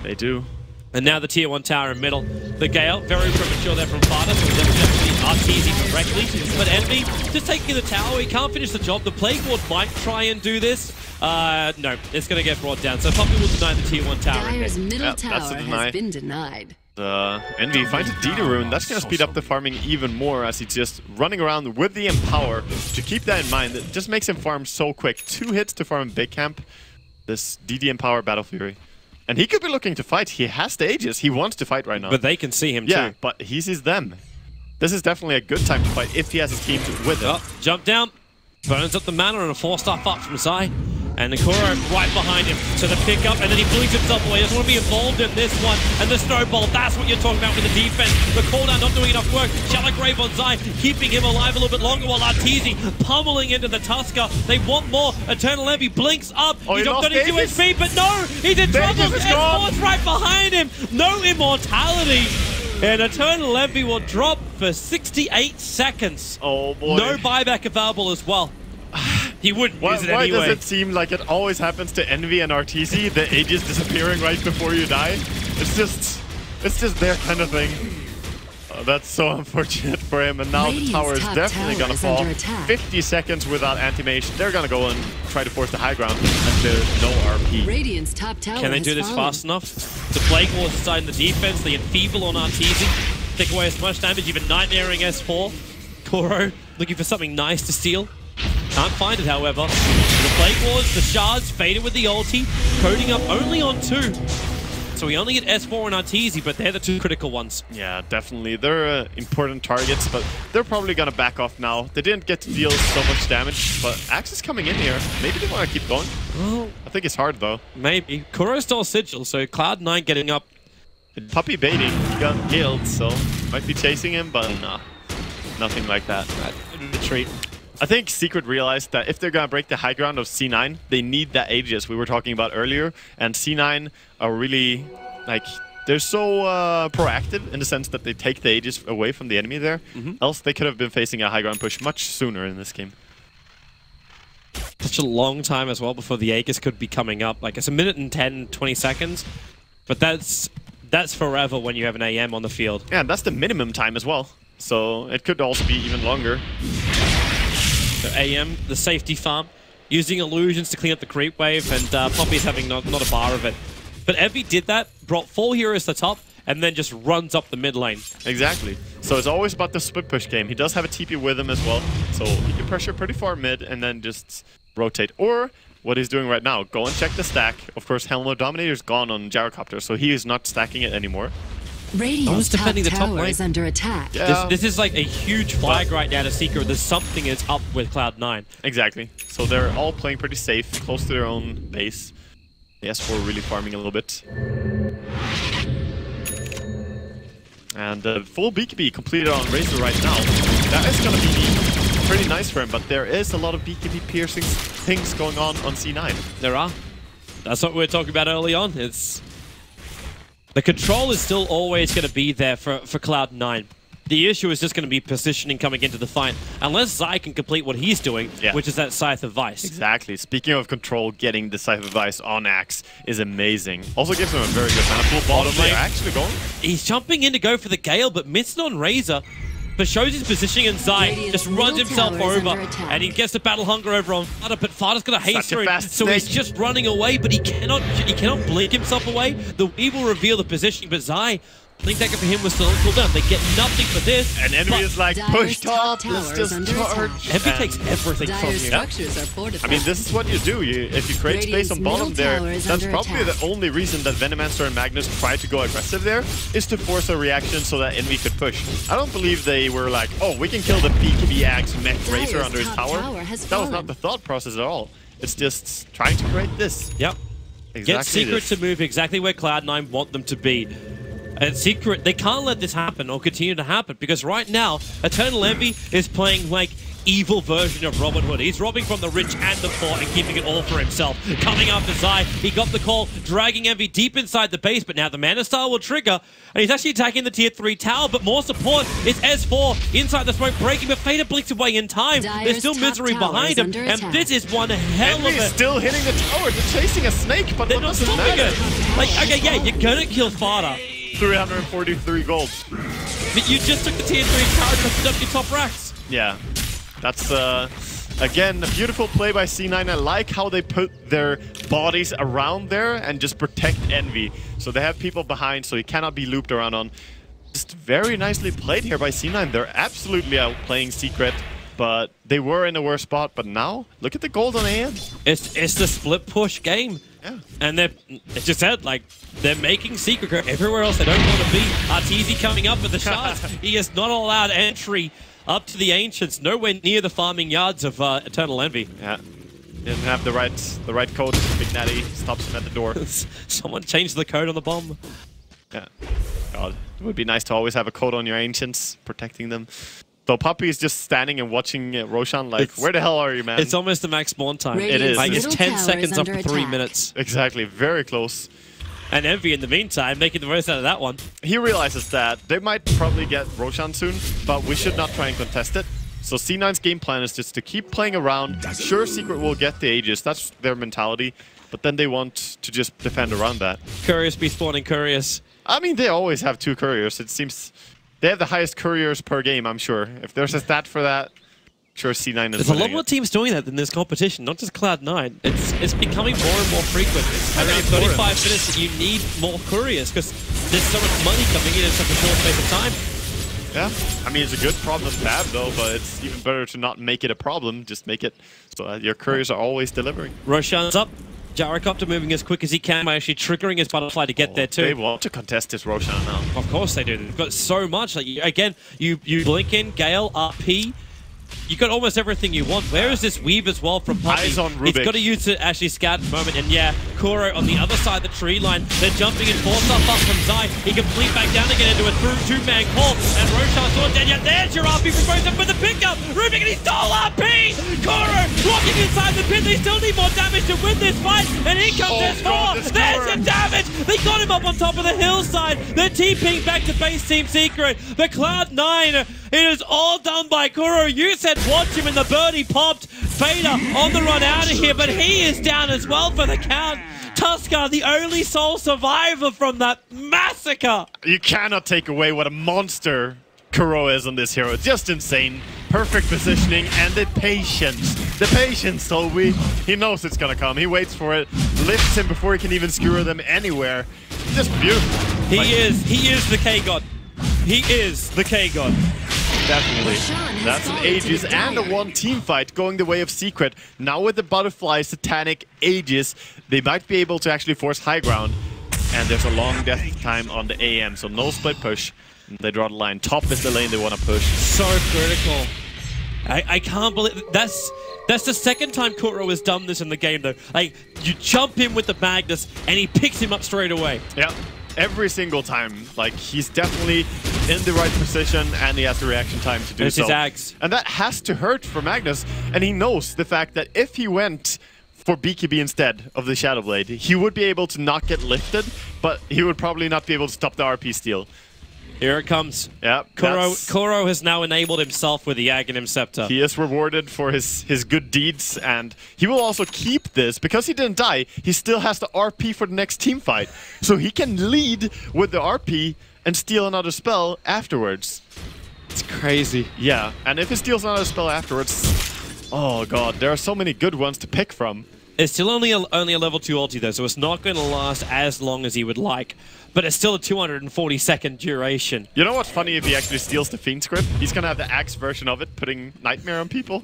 They do. And now the tier 1 tower in middle. The Gale, very premature there from Fada, so he doesn't actually Arteezy directly. But Envy, just taking the tower, he can't finish the job. The Plague Ward might try and do this. No, it's going to get brought down. So Poppy will deny the tier 1 tower. Dyer's middle tower has been denied. Envy finds a DD rune. That's going to speed up the farming even more as he's just running around with the Empower. To keep that in mind, it just makes him farm so quick. 2 hits to farm big camp. This DD Empower Battle Fury. And he could be looking to fight. He has the Aegis. He wants to fight right now. But they can see him too. Yeah, but he sees them. This is definitely a good time to fight if he has his team with him. Jump down. Burns up the mana and a 4-star fuck from Zai. And Nakuro right behind him to the pickup, and then he blinks himself away. He doesn't want to be involved in this one. And the snowball, that's what you're talking about with the defense. The cooldown not doing enough work. Shallow Grave on Zai, keeping him alive a little bit longer while Arteezy pummeling into the Tusker. They want more. Eternal Envy blinks up. He's got 32 HP, but no! He's in trouble. S4's right behind him. No immortality. And Eternal Envy will drop for 68 seconds. Oh boy. No buyback available as well. He wouldn't use it anyway. Why does it seem like it always happens to Envy and Arteezy, the Aegis disappearing right before you die? It's just their kind of thing. That's so unfortunate for him, and now the tower is definitely gonna fall. 50 seconds without Anti-Mage. They're gonna go and try to force the high ground, and there's no RP. Radiant's top tower Can they do this fast enough? The Plague Ward is inside the defense, the Enfeeble on Arteezy. Take away as much damage, even Nightmaring S4. Koro looking for something nice to steal. Can't find it, however. The Plague Wars, the Shards faded with the ulti, coding up only on 2. So we only get S4 and Arteezy, but they're the 2 critical ones. Yeah, definitely. They're important targets, but they're probably going to back off now. They didn't get to deal so much damage, but Axe is coming in here. Maybe they want to keep going. Well, I think it's hard, though. Maybe. Kuro stole Sigil, so Cloud9 getting up. Puppey baiting. He got killed, so might be chasing him, but nah, nothing like that. Retreat. I think Secret realized that if they're going to break the high ground of C9, they need that Aegis we were talking about earlier. And C9 are really, like, they're so proactive in the sense that they take the Aegis away from the enemy there. Else they could have been facing a high ground push much sooner in this game. Such a long time as well before the Aegis could be coming up. Like, it's a minute and 10, 20 seconds. But that's forever when you have an AM on the field. Yeah, that's the minimum time as well. So it could also be even longer. So AM, the safety farm, using illusions to clean up the creep wave, and Poppy's having not a bar of it. But Evie did that, brought 4 heroes to the top, and then just runs up the mid lane. Exactly. So it's always about the split push game. He does have a TP with him as well, so he can pressure pretty far mid and then just rotate. Or what he's doing right now, go and check the stack. Of course, Helmo Dominator's gone on Gyrocopter, so he is not stacking it anymore. Radiant's defending the top tower is under attack. Yeah. This is like a huge flag right now to Secret. There's something is up with Cloud9. Exactly. So they're all playing pretty safe, close to their own base. The S4 really farming a little bit. And full BKB completed on Razor right now. That is going to be pretty nice for him, but there is a lot of BKB piercing things going on C9. There are. That's what we were talking about early on. It's the control is still always going to be there for Cloud9. The issue is just going to be positioning coming into the fight. Unless Zai can complete what he's doing, which is that Scythe of Vice. Exactly. Speaking of control, getting the Scythe of Vice on Axe is amazing. Also gives him a very good mana pool. Bottom lane actually going. He's jumping in to go for the Gale, but missed on Razor. But shows his positioning, and Zai just runs himself over, and he gets the Battle Hunger over on Fada, but Fada's gonna haste through, so he's just running away, but he cannot blink himself away. The Weave will reveal the positioning, but Zai, Blink Dagger for him was still on cooldown. They get nothing for this. And Envy is like, push top, let's just charge. Envy takes everything from here. I mean, this is what you do. If you create space on bottom there, that's probably the only reason that Venomancer and Magnus tried to go aggressive there, is to force a reaction so that Envy could push. I don't believe they were like, oh, we can kill the BKB Axe Mech Razor under his tower. That was not the thought process at all. It's just trying to create this. Yep. Exactly. Get Secret to move exactly where Cloud9 want them to be. And Secret, they can't let this happen or continue to happen, because right now, Eternal Envy is playing like evil version of Robin Hood. He's robbing from the rich and the poor and keeping it all for himself. Coming after Zai, he got the call, dragging Envy deep inside the base, but now the Mana Star will trigger, and he's actually attacking the tier 3 tower, but more support is S4 inside the smoke, breaking, but Fader blinks away in time. There's still Misery behind him, and this is one hell of a... Envy's still hitting the tower, they're chasing a snake, but they're not stopping it. Like, okay, yeah, you're gonna kill Fada. 343 gold. But you just took the tier 3 tower and lifted up your top racks. Yeah, that's again a beautiful play by C9. I like how they put their bodies around there and just protect Envy. So they have people behind, so he cannot be looped around on. Just very nicely played here by C9. They're absolutely outplaying Secret, but they were in a worse spot. But now, look at the gold on AM. It's the split push game. Yeah. And they just said, like, they're making Secret go everywhere else they don't want to be. Arteezy coming up with the shots. He is not allowed entry up to the Ancients, nowhere near the farming yards of Eternal Envy. Yeah. Didn't have the right code. Big Natty stops him at the door. Someone changed the code on the bomb. Yeah. God. It would be nice to always have a code on your Ancients, protecting them. So Puppey is just standing and watching Roshan like, where the hell are you, man? It's almost the max spawn time. It is. Like, it's 10 seconds up to 3 minutes. Exactly. Very close. And Envy, in the meantime, making the most out of that one. He realizes that they might probably get Roshan soon, but we should not try and contest it. So C9's game plan is just to keep playing around. Sure, Secret will get the Aegis. That's their mentality. But then they want to just defend around that. Curious be spawning Curious. I mean, they always have 2 couriers. It seems... They have the highest couriers per game, I'm sure. If there's a stat for that, I'm sure C9 is. There's a lot more teams doing that in this competition, not just Cloud9. It's becoming more and more frequent. Around 35 minutes that you need more couriers, because there's so much money coming in such a short space of time. Yeah, I mean, it's a good problem to have, though, but it's even better to not make it a problem. Just make it so that your couriers are always delivering. Roshan's up. Gyrocopter moving as quick as he can by actually triggering his butterfly to get there too. They want to contest this Roshan now. Of course they do. They've got so much. Like, again, you blink in, Gale, RP. You got almost everything you want. Where is this weave as well from Puppy? Eyes on Rubik. He's got to use to actually scout the moment. And yeah, Kuro on the other side of the tree line. They're jumping in, force up from Zai. He can fleet back down again into a two-man call. And Roshan's not dead yet. There's your RP from Roshan with the pickup. Rubik, and he stole RP! Kuro walking inside the pit. They still need more damage to win this fight. And here comes S4. There's the damage. They got him up on top of the hillside. They're TPing back to base Team Secret. The Cloud9. It is all done by Kuro. You said watch him and the birdie popped. Vader on the run out of here, but he is down as well for the count. Tusker, the only sole survivor from that massacre. You cannot take away what a monster Kuro is on this hero. Just insane. Perfect positioning and the patience. The patience, Toby. He knows it's gonna come. He waits for it, lifts him before he can even skewer them anywhere. Just beautiful. He is the K-God. He is the K-God. Definitely. That's an Aegis and a one team fight going the way of Secret. Now with the Butterfly, Satanic, Aegis, they might be able to actually force high ground. And there's a long death time on the AM, so no split push. They draw the line. Top is the lane they want to push. So critical. I can't believe... That's the second time Kuro has done this in the game, though. Like, you jump in with the Magnus, and he picks him up straight away. Yeah. Every single time, like, he's definitely in the right position and he has the reaction time to do There's so. His axe. And that has to hurt for Magnus, and he knows the fact that if he went for BKB instead of the Shadow Blade, he would be able to not get lifted, but he would probably not be able to stop the RP steal. Here it comes. Yeah, Kuro has now enabled himself with the Aghanim Scepter. He is rewarded for his good deeds, and he will also keep this. Because he didn't die, he still has the RP for the next team fight. So he can lead with the RP and steal another spell afterwards. It's crazy. Yeah, and if he steals another spell afterwards, oh god, there are so many good ones to pick from. It's still only a level 2 ulti though, so it's not going to last as long as he would like. But it's still a 240-second duration. You know what's funny if he actually steals the Fiend script? He's going to have the axe version of it, putting Nightmare on people.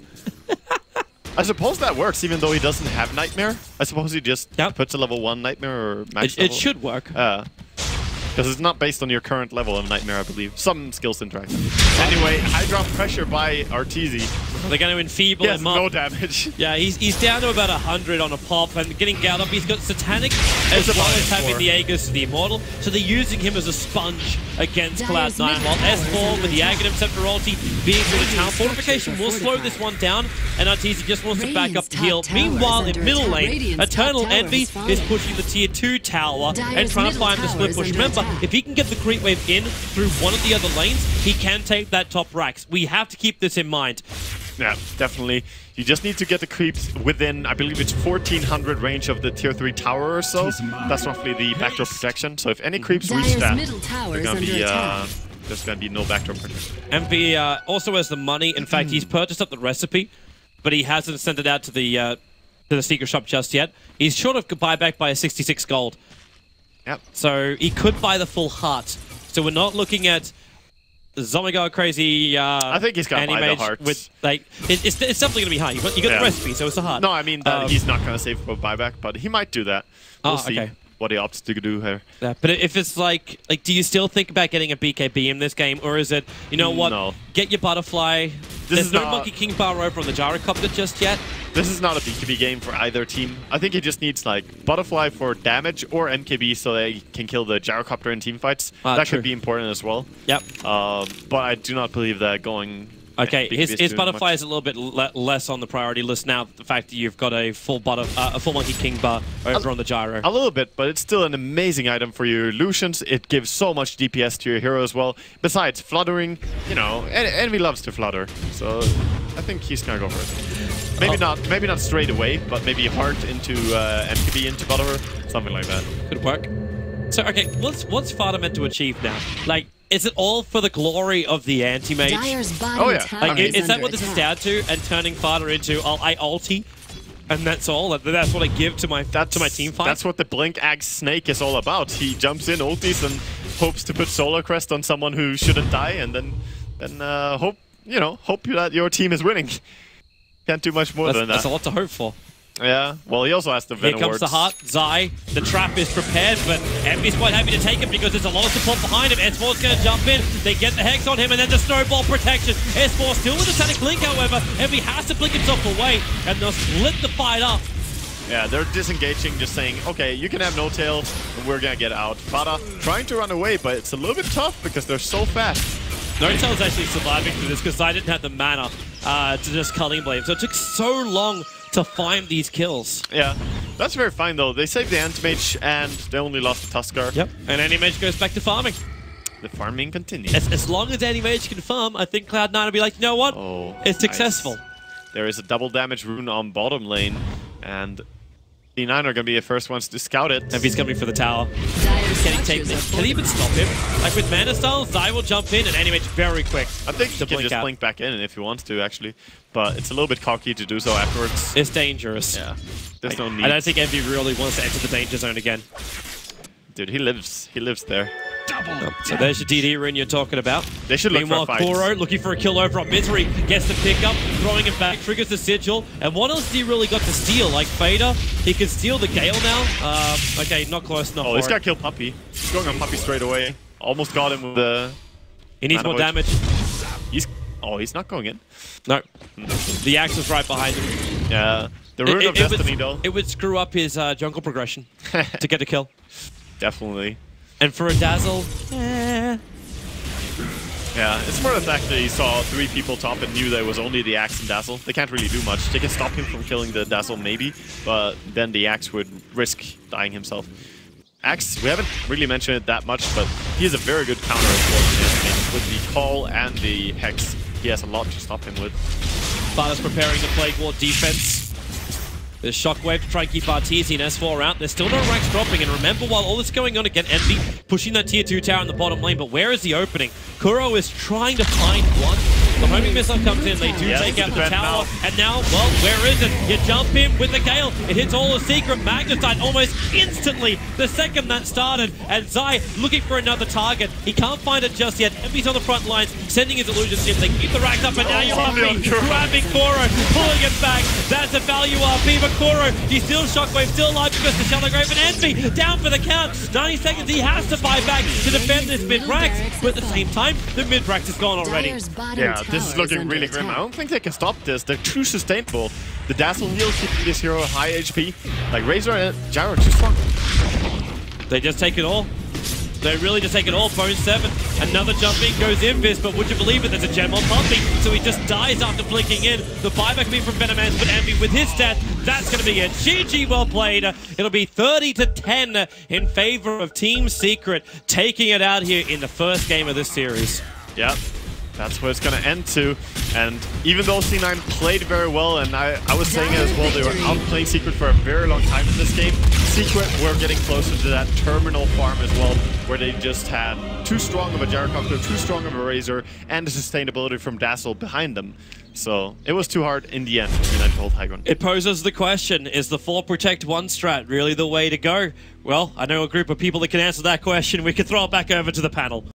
I suppose that works, even though he doesn't have Nightmare. I suppose he just puts a level 1 Nightmare or max level. It should work. Because it's not based on your current level of Nightmare, I believe. Some skills interact. Anyway, high drop pressure by Arteezy. They're going to enfeeble him up. No damage. Yeah, he's down to about 100 on a pop and getting galled up. He's got Satanic as well as having the Aegis, the Immortal. So they're using him as a sponge against Cloud9. While S4 with the Aghanim Scepter ulti being through the town. Fortification will slow this one down, and Arteezy just wants to back up the heal. Meanwhile, in middle lane, Eternal Envy is pushing the tier 2 tower and trying to find the split push. Remember, if he can get the creep wave in through one of the other lanes, he can take that top Rax. We have to keep this in mind. Yeah, definitely. You just need to get the creeps within, I believe it's 1400 range of the tier 3 tower or so. That's roughly the backdoor protection. So if any creeps reach that, they're gonna be, there's going to be no backdoor protection. MP also has the money. In fact, he's purchased up the recipe, but he hasn't sent it out to the secret shop just yet. He's short of buyback by a 66 gold. Yep. So he could buy the full heart. So we're not looking at Zomigar crazy. I think he's gonna buy the hearts. With like, it's definitely gonna be high. You got the recipe, so it's a heart. No, I mean that he's not gonna save for buyback, but he might do that. We'll see what he opts to do here. Yeah, but if it's like, do you still think about getting a BKB in this game, or is it, you know what? No. Get your butterfly. There's no Monkey King bar over on the Gyrocopter just yet. This is not a BKB game for either team. I think he just needs like Butterfly for damage or MKB so they can kill the Gyrocopter in team fights. That could be important as well. Yep. But I do not believe that going... Okay, his Butterfly is a little bit less on the priority list now. The fact that you've got a full Monkey King bar over on the Gyro. A little bit, but it's still an amazing item for your Lucians. It gives so much DPS to your hero as well. Besides, fluttering, you know, Envy loves to flutter. So I think he's gonna go for it. Maybe not straight away, but maybe heart into MKB into Butter, something like that. Could work. So okay, what's Fada meant to achieve now? Like, is it all for the glory of the anti-mage? Oh yeah. Like, is that what this is down to? And turning Fada into I ulti, and that's all? That's what I give to my team fight? That's what the Blink Axe Snake is all about. He jumps in, ultis, and hopes to put Solar Crest on someone who shouldn't die, and then then hope that your team is winning. Can't do much more than that. That's a lot to hope for. Yeah, well, he also has the Venom. Here comes the heart. Zai, the trap is prepared, but Envy's quite happy to take it because there's a lot of support behind him. S4's going to jump in. They get the Hex on him, and then the snowball protection. S4 still with the Static Link, however. Envy has to blink himself away, and they'll split the fight up. Yeah, they're disengaging, just saying, okay, you can have no tail, and we're going to get out. Fada trying to run away, but it's a little bit tough because they're so fast. No Tail's actually surviving through this because Zai didn't have the mana to just Culling Blade. So it took so long to find these kills. Yeah, that's very fine though. They saved the Anti-Mage and they only lost the Tuskar. Yep, and Anti-Mage goes back to farming. The farming continues. As long as Anti-Mage can farm, I think Cloud9 will be like, you know what? Oh, it's successful. Nice. There is a double damage rune on bottom lane, and T9 are going to be the first ones to scout it. If he's coming for the tower. Getting taken. Can he even stop him? Like with Mana Style, Zai will jump in and Anti-Mage very quick. I think he can just blink back in if he wants to, actually. But it's a little bit cocky to do so afterwards. It's dangerous. Yeah. There's no need. I don't think Envy really wants to enter the danger zone again. Dude, he lives there. So there's your DD rune you're talking about. They should look Meanwhile, for a fight. Kuro looking for a kill over on Misery. Gets the pickup, throwing him back, triggers the Sigil. And what else has he really got to steal? Like Fader, he can steal the Gale now. Okay, not close enough. Oh, he's got to kill Puppey. He's going on Puppey straight away. Almost got him with the... He needs more damage. He's not going in. No. The axe was right behind him. Yeah. The Rune of Destiny, though. It would screw up his jungle progression to get a kill. Definitely. And for a Dazzle, yeah, it's more the fact that he saw 3 people top and knew there was only the Axe and Dazzle. They can't really do much. They can stop him from killing the Dazzle, maybe, but then the Axe would risk dying himself. Axe, we haven't really mentioned it that much, but he is a very good counter as well. With the Call and the Hex, he has a lot to stop him with. Fada's preparing the Plague Ward defense. There's Shockwave to try and keep Arteezy and S4 out. There's still no ranks dropping, and remember, while all this is going on again, Envy pushing that tier 2 tower in the bottom lane, but where is the opening? Kuro is trying to find one. The homing missile comes in, they do take out the tower, and now, well, where is it? You jump in with the Gale, it hits all the secret. Magnus died almost instantly the second that started, and Zai looking for another target. He can't find it just yet. Envy's on the front lines, sending his illusions in. They keep the racks up, and now you're grabbing Kuro, pulling it back. That's a value RP, but Kuro, he still Shockwave, still alive because the Shallow Grave, and Envy down for the count. 90 seconds, he has to buy back to defend this mid-rax, but at the same time, the mid-rax is gone already. Yeah, this is looking really grim. I don't think they can stop this. They're too sustainable. The Dazzle heal keeping this hero high HP. Like Razor and Gyro too strong. They just take it all. They really just take it all. Bone 7. Another jump in goes Invis, but would you believe it? There's a gem on Puppey, so he just dies after blinking in. The buyback will be from Venomance, but Envy with his stat, that's going to be it. GG, well played. It'll be 30-10 in favor of Team Secret, taking it out here in the first game of this series. Yep. That's what it's going to end to. And even though C9 played very well, and I was saying it as well, they were outplaying Secret for a very long time in this game. Secret were getting closer to that terminal farm as well, where they just had too strong of a Gyrocopter, too strong of a Razor, and the sustainability from Dazzle behind them. So it was too hard in the end for C9 to hold high ground. It poses the question, is the 4 Protect 1 strat really the way to go? Well, I know a group of people that can answer that question. We can throw it back over to the panel.